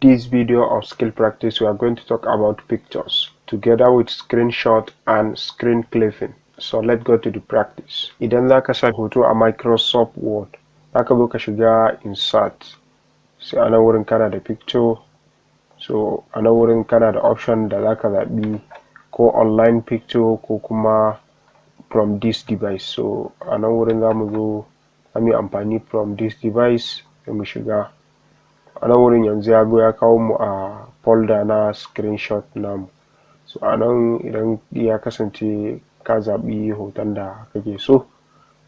this video of skill practice, we are going to talk about pictures together with screenshot and screen clipping. So let's go to the practice. Idan zaka sa hoto a Microsoft Word, zaka zo ka shiga insert, sai a nan wurin kana da picture. So a nan wurin kana da option da zaka zaɓi ko online picture ko kuma from this device. So a nan wurin zamu zo zamu yi amfani from this device, sai mu shiga. A nan wurin yanzu ya kawo mu a folder na screenshot namu. So a nan idan ya kasance ka zaɓi hoton da kake so,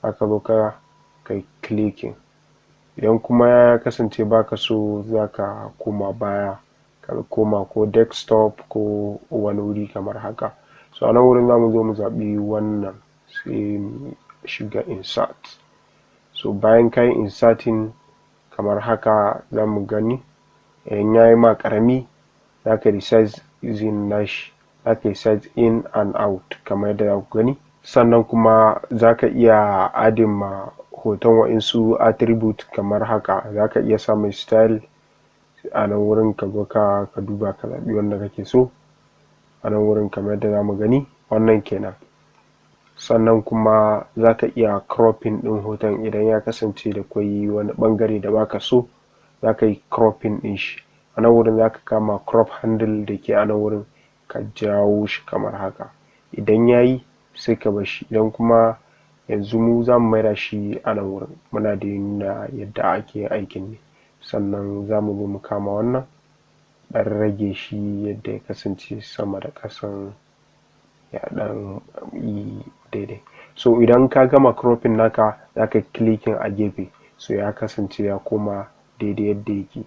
aka zo kai clicking. Idan kuma ya kasance baka so, zaka koma baya, ka koma ko desktop ko wani wuri kamar haka. So a nan wurin zamu zo mu zaɓi wannan, sai mu shiga insert. So bayan kayi inserting kamar haka, zamu gani idan yayi ma ƙarami zaka resize nashi, zaka resize in and out kamar yadda zaku gani. Sannan kuma zaka iya adding ma hoton wa'insu attribute kamar haka. Zaka iya sa mai style a nan wurin, ka zo ka duba ka zaɓi wanda kake so a nan wurin kamar yadda zamu gani, wannan kenan. Sannan kuma zaka iya cropping ɗin hoton idan ya kasance da kwai wani ɓangare da baka so, zaka yi cropping ɗin shi. A nan wurin zaka kama crop handle da ke a nan wurin, ka jawo shi kamar haka. Idan yayi sai ka bar shi. Idan kuma yanzu mu zamu maida shi a nan wurin, muna da nuna yadda ake aikin ne. Sannan zamu zo mu kama wannan, ɗan rage shi yadda ya kasance sama da ƙasan ya ɗan yi daidai. So idan ka gama cropping naka, zaka clicking a gefe, so ya kasance ya koma daidai yadda yake.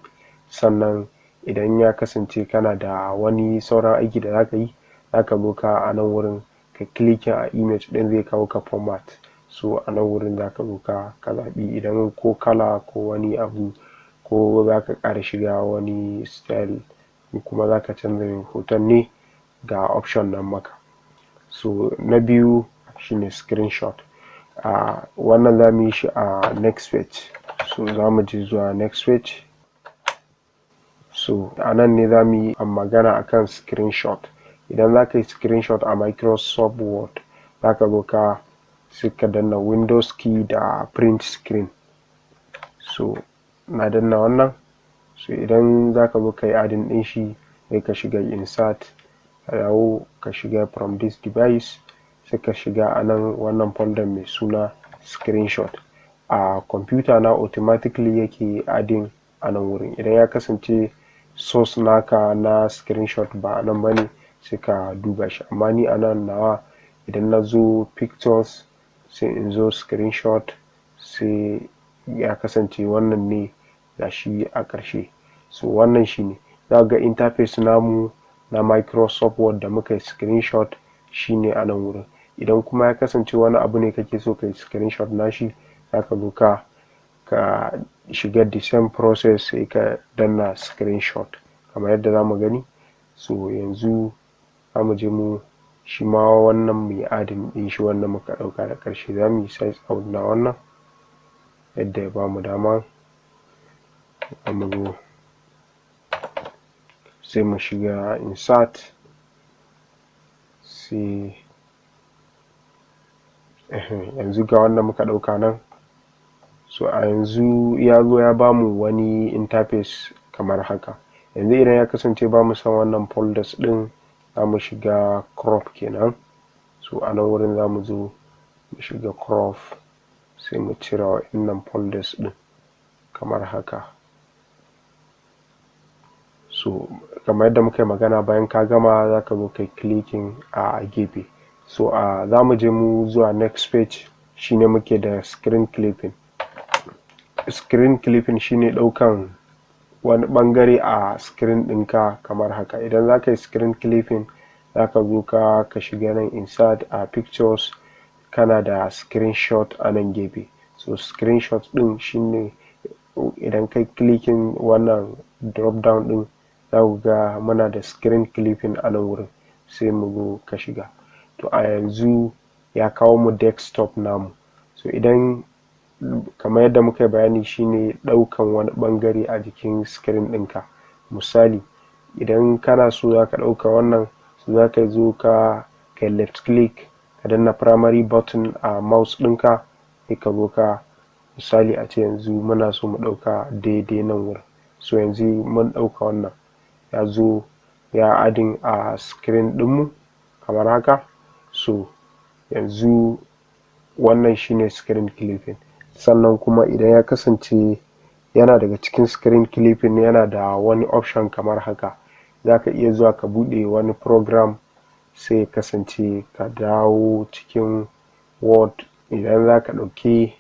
Sannan idan ya kasance kana da wani sauran aiki da zaka yi, zaka zo a nan wurin ka clicking a image ɗin, zai kawo ka format. So a nan wurin zaka zo ka zaɓi idan ko kala ko wani abu, ko zaka ƙara shiga wani style, kuma zaka canza hoton ne, ga option nan maka. So na biyu shine screenshot. Wannan zamu yi shi a next page. So zamu je zuwa next page. So a nan ne zamu yi magana akan screenshot. Idan zaka yi screenshot a Microsoft Word, zaka zo sai ka danna Windows key da print screen. So na danna wannan. So idan zaka zo kai adding ɗin shi, sai ka shiga insert, ka dawo ka shiga from this device, sai ka shiga a nan wannan folder mai suna screenshot. A computer na automatically yake adding a nan wurin. Idan ya kasance source naka na screenshot ba a nan bane, sai ka duba shi. Amma ni a nan nawa, idan na zo pictures, sai in zo screenshot, sai ya kasance wannan ne gashi a ƙarshe. So wannan shine za ga interface namu na Microsoft Word da muka yi screenshot, shine a nan wurin. Idan kuma ya kasance wani abu ne kake so kai screenshot nashi, zaka zo ka shiga the same process, sai ka danna screenshot kamar yadda zamu gani. So yanzu zamu je mu shi ma wannan mu yi adding ɗin shi, wanda muka ɗauka da ƙarshe. Zamu yi size out na wannan yadda ya bamu dama. Zamu zo sai mu shiga insert, sai yanzu ga wanda muka ɗauka nan. So a yanzu ya zo ya bamu wani interface kamar haka. Yanzu idan ya kasance bamu son wannan folders ɗin, zamu shiga crop kenan. So a nan wurin zamu zo mu shiga crop, sai mu cire wa'innan folders ɗin kamar haka. So kamar yadda muka yi magana, bayan ka gama zaka zo kai clicking a gefe. So zamu je mu zuwa next page, shine muke da screen clipping. Screen clipping shine ɗaukan wani ɓangare a screen ɗinka kamar haka. Idan zaka yi screen clipping, zaka zo ka shiga nan insert a pictures, kana da screenshot a nan gefe. So screenshot ɗin shine idan kai clicking wannan drop down ɗin, zaku ga muna da screen clipping a nan wurin, sai mu zo ka shiga. To a yanzu ya kawo mu desktop namu. So idan kamar yadda muka yi bayani, shine ɗaukan wani ɓangare a jikin screen ɗinka. misali idan kana so zaka ɗauka wannan, so zaka zo ka kai left click ka danna primary button a mouse ɗinka, sai ka zo ka misali a ce yanzu muna so mu ɗauka daidai nan wurin, so yanzu mun ɗauka wannan ya zo ya adding a screen ɗinmu kamar haka. So yanzu wannan shine screen clipping. Sannan kuma idan ya kasance yana daga cikin screen clipping yana da wani option kamar haka, zaka iya zuwa ka buɗe wani program sai ya kasance ka dawo cikin word, idan zaka ɗauki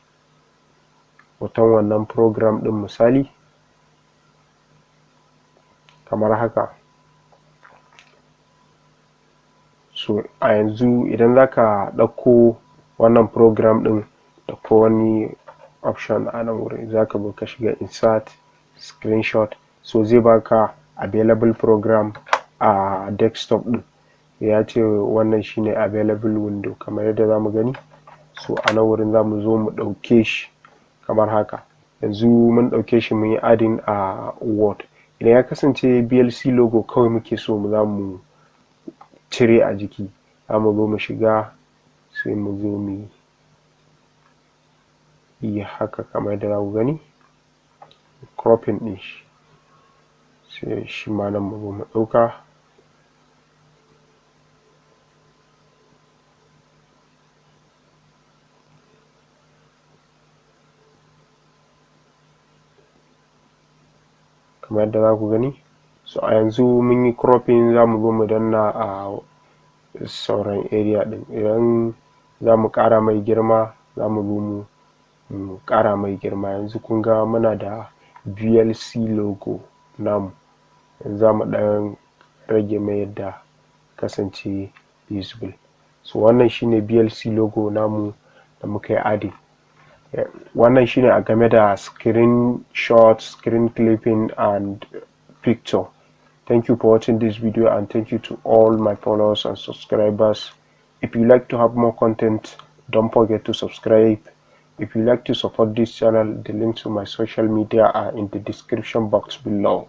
hoton wannan program ɗin misali kamar haka. So a yanzu idan zaka ɗauko wannan program ɗin da ko wani option a nan wurin, zaka zo ka shiga insert screenshot, so zai baka available program a desktop ɗin, ya ce wannan shine available window kamar yadda zamu gani. So a nan wurin zamu zo mu ɗauke shi kamar haka. Yanzu mun ɗauke shi mun yi adding a word. Idan ya kasance VLC logo kawai muke so mu zamu cire a jiki, zamu zo mu shiga sai mu zo mu yi haka kamar yadda zaku gani, cropping ɗin shi, sai shi ma nan mu zo mu ɗauka kamar yadda zaku gani. So a yanzu mun yi cropping, zamu zo mu danna a sauran area ɗin. Idan zamu ƙara mai girma zamu zo mu ƙara mai girma. Yanzu kun ga muna da VLC logo namu, yanzu zamu ɗan rage mai yadda kasance visible. So wannan shine VLC logo namu da muka yi adding. Wannan shine a game da screenshot, screen clipping and picture. Thank you for watching this video, and thank you to all my followers and subscribers. If you like to have more content, don't forget to subscribe. If you like to support this channel, the links to my social media are in the description box below.